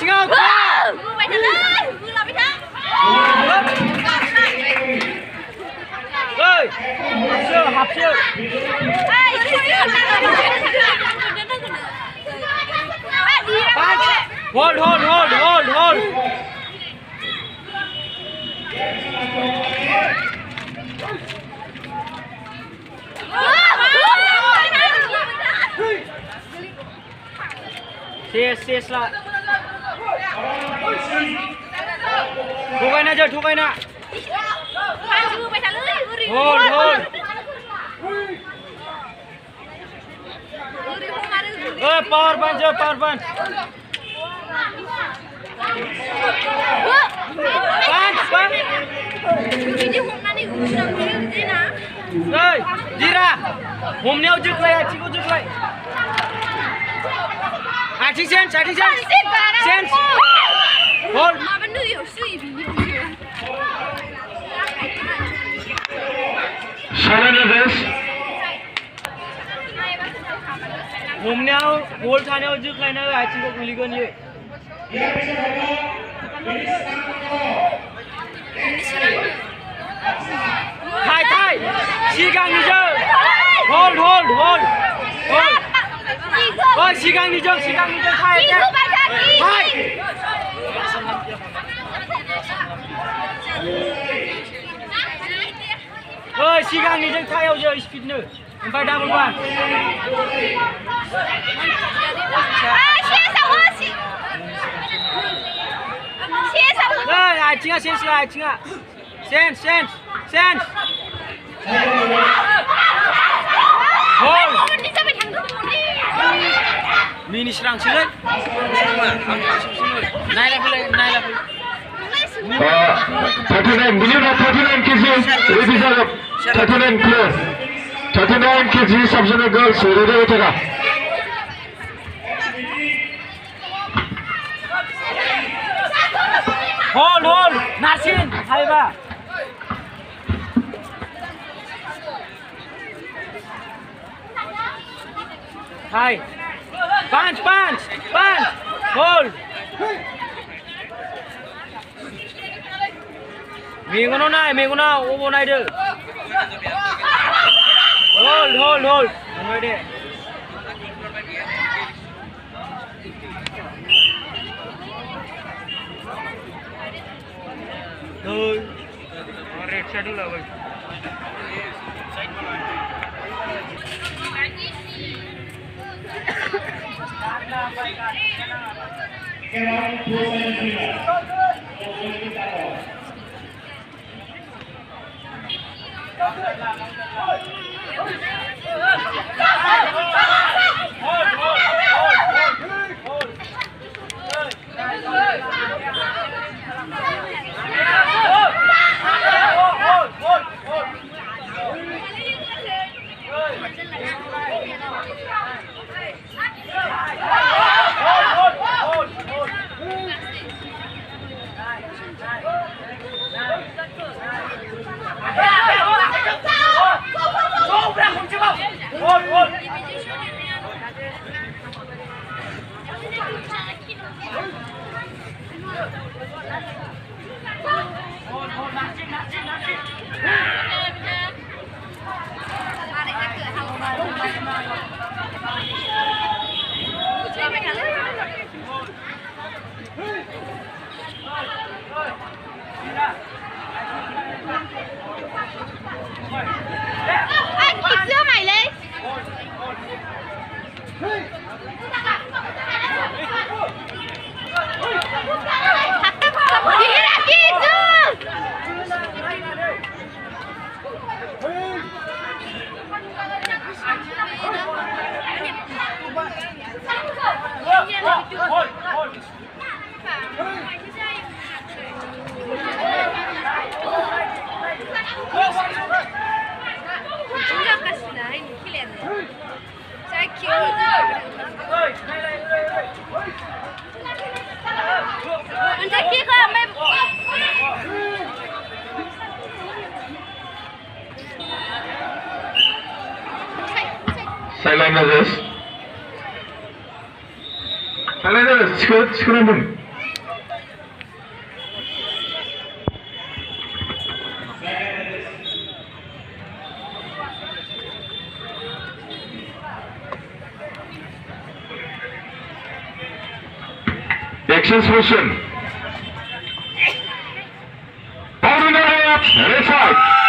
chính không? Mưa mày thật ơi, mưa là mày thắng. Rồi, học chưa? Hold. Ses lại. Thua cái nè. Hold. Power punch. Punch. Rồi, đi ra. Hôm nay giật lại, chị có giật lại. Chị sen. Sen. Hold. Hôm nay goal thằng nào giật lại nữa, chị có guli gần như. Thay. Sigang đi chơi. Hold. Ôi, sigang đi chơi thay. Ôi, sigang đi chơi thay giờ speed nữa. Em phải đá một bàn. Rồi, ai chính à? Sen. Hold. Mini serang sini. Naik level. 39, minimum 39 kg. Ladies are up. 39 clear. 39 kg subject girls ready उठेगा. Hold. Nasin, hai ba. Hai. Punch. Hold. Mình có nào, ô này được. Hold. Nói đi. Thôi. Red schedule là vậy. Silent others. Silent others. Çıkın hemen. Actions motion. Bout in the red side.